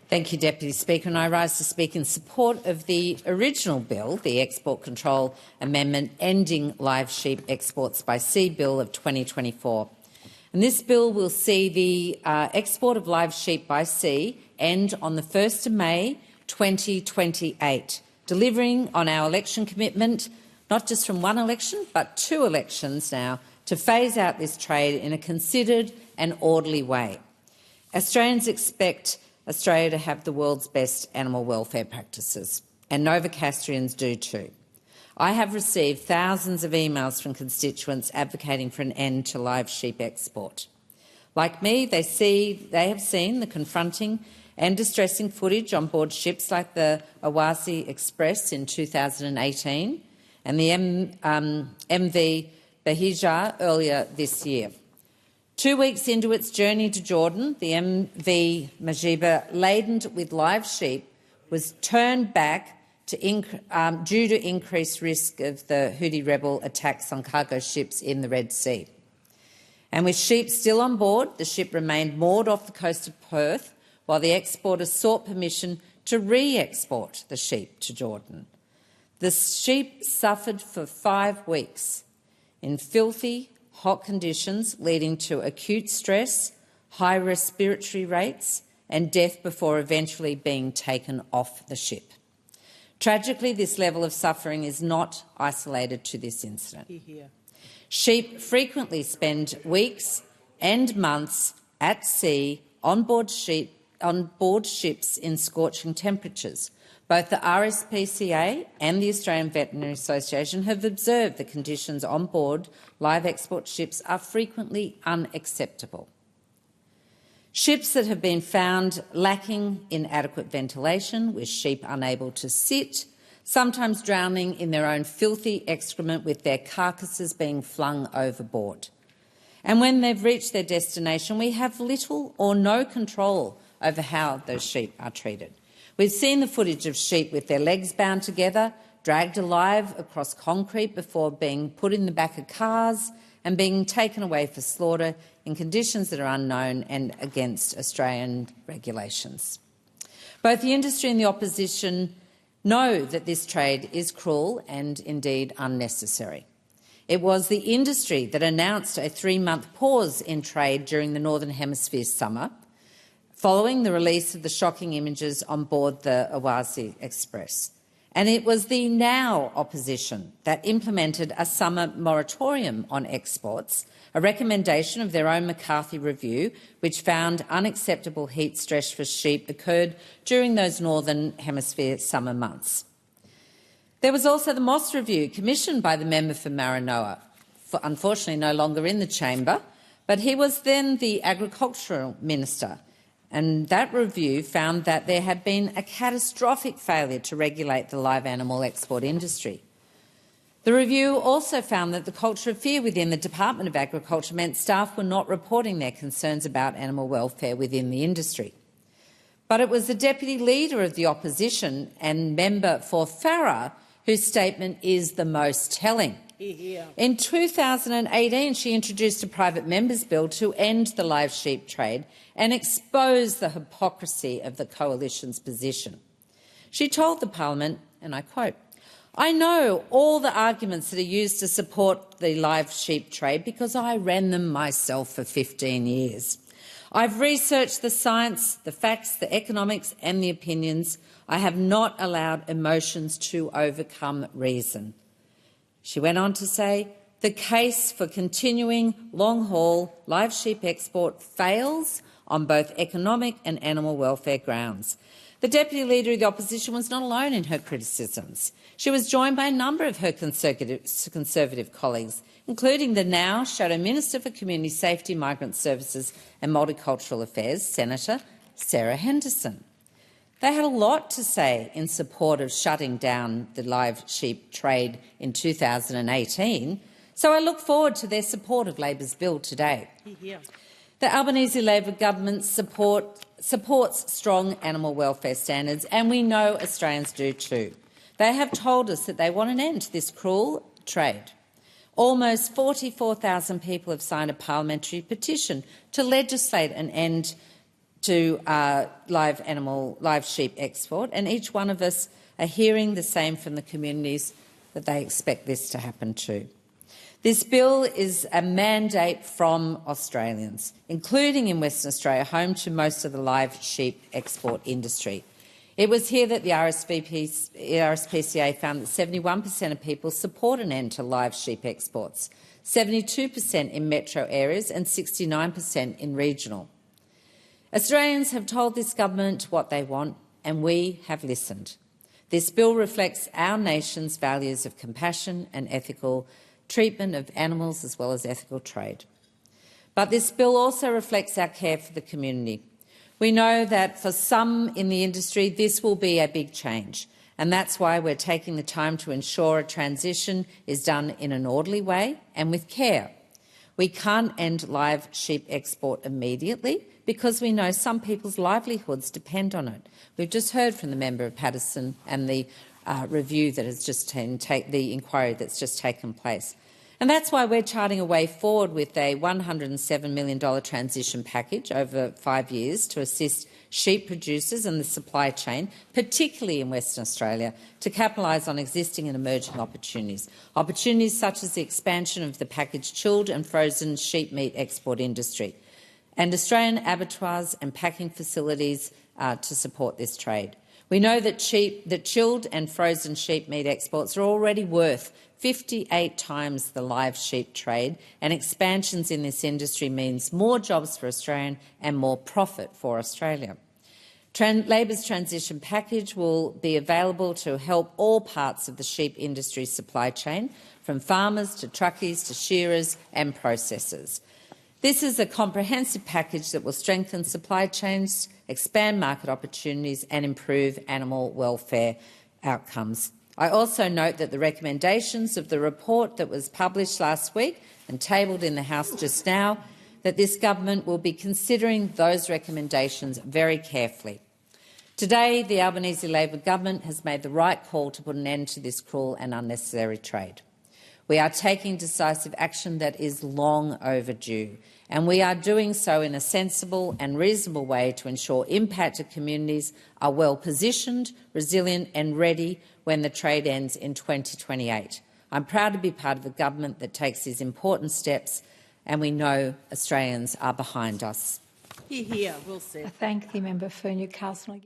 Thank you, Deputy Speaker. And I rise to speak in support of the original bill, the Export Control Amendment Ending Live Sheep Exports by Sea Bill of 2024. And this bill will see the export of live sheep by sea end on the 1st of May 2028, delivering on our election commitment, not just from one election, but 2 elections now, to phase out this trade in a considered and orderly way. Australians expect Australia to have the world's best animal welfare practices, and Novocastrians do too. I have received thousands of emails from constituents advocating for an end to live sheep export. Like me, they have seen the confronting and distressing footage on board ships like the Aussie Express in 2018 and the MV Bahijah earlier this year. 2 weeks into its journey to Jordan, the MV Bahijah, laden with live sheep, was turned back due to increased risk of the Houthi rebel attacks on cargo ships in the Red Sea. And with sheep still on board, the ship remained moored off the coast of Perth while the exporters sought permission to re-export the sheep to Jordan. The sheep suffered for 5 weeks in filthy, hot conditions leading to acute stress, high respiratory rates and death before eventually being taken off the ship. Tragically, this level of suffering is not isolated to this incident. Sheep frequently spend weeks and months at sea on board ships in scorching temperatures. Both the RSPCA and the Australian Veterinary Association have observed the conditions on board live export ships are frequently unacceptable. Ships that have been found lacking in adequate ventilation, with sheep unable to sit, sometimes drowning in their own filthy excrement with their carcasses being flung overboard. And when they've reached their destination, we have little or no control over how those sheep are treated. We've seen the footage of sheep with their legs bound together, dragged alive across concrete before being put in the back of cars and being taken away for slaughter in conditions that are unknown and against Australian regulations. Both the industry and the opposition know that this trade is cruel and indeed unnecessary. It was the industry that announced a 3-month pause in trade during the Northern Hemisphere summer, following the release of the shocking images on board the Aussie Express. And it was the Now opposition that implemented a summer moratorium on exports, a recommendation of their own McCarthy review, which found unacceptable heat stress for sheep occurred during those Northern Hemisphere summer months. There was also the Moss review commissioned by the member for Maranoa, unfortunately no longer in the chamber, but he was then the Agricultural Minister. And that review found that there had been a catastrophic failure to regulate the live animal export industry. The review also found that the culture of fear within the Department of Agriculture meant staff were not reporting their concerns about animal welfare within the industry. But it was the Deputy Leader of the Opposition and member for Farrer whose statement is the most telling. In 2018, she introduced a private member's bill to end the live sheep trade and expose the hypocrisy of the coalition's position. She told the parliament, and I quote, "I know all the arguments that are used to support the live sheep trade because I ran them myself for 15 years. I've researched the science, the facts, the economics and the opinions. I have not allowed emotions to overcome reason." She went on to say, "The case for continuing long-haul live sheep export fails on both economic and animal welfare grounds." The Deputy Leader of the Opposition was not alone in her criticisms. She was joined by a number of her Conservative colleagues, including the now Shadow Minister for Community Safety, Migrant Services and Multicultural Affairs, Senator Sarah Henderson. They had a lot to say in support of shutting down the live sheep trade in 2018, so I look forward to their support of Labor's bill today. The Albanese Labor government supports strong animal welfare standards, and we know Australians do too. They have told us that they want an end to this cruel trade. Almost 44,000 people have signed a parliamentary petition to legislate an end to live sheep export, and each one of us are hearing the same from the communities that they expect this to happen to. This bill is a mandate from Australians, including in Western Australia, home to most of the live sheep export industry. It was here that the RSPCA found that 71% of people support an end to live sheep exports, 72% in metro areas and 69% in regional. Australians have told this government what they want, and we have listened. This bill reflects our nation's values of compassion and ethical treatment of animals as well as ethical trade. But this bill also reflects our care for the community. We know that for some in the industry this will be a big change, and that's why we're taking the time to ensure a transition is done in an orderly way and with care. We can't end live sheep export immediately because we know some people's livelihoods depend on it. We've just heard from the member of Paterson and the review that has just the inquiry that's just taken place. And that's why we're charting a way forward with a $107 million transition package over 5 years to assist sheep producers and the supply chain, particularly in Western Australia, to capitalise on existing and emerging opportunities. Opportunities such as the expansion of the packaged chilled and frozen sheep meat export industry and Australian abattoirs and packing facilities to support this trade. We know that chilled and frozen sheep meat exports are already worth 58 times the live sheep trade, and expansions in this industry means more jobs for Australia and more profit for Australia. Labor's transition package will be available to help all parts of the sheep industry supply chain, from farmers to truckies to shearers and processors. This is a comprehensive package that will strengthen supply chains, expand market opportunities and improve animal welfare outcomes. I also note that the recommendations of the report that was published last week and tabled in the House just now, that this government will be considering those recommendations very carefully. Today, the Albanese Labor government has made the right call to put an end to this cruel and unnecessary trade. We are taking decisive action that is long overdue, and we are doing so in a sensible and reasonable way to ensure impacted communities are well positioned, resilient and ready when the trade ends in 2028. I'm proud to be part of a government that takes these important steps, and we know Australians are behind us. Hear, hear. Well said. I thank the member for Newcastle.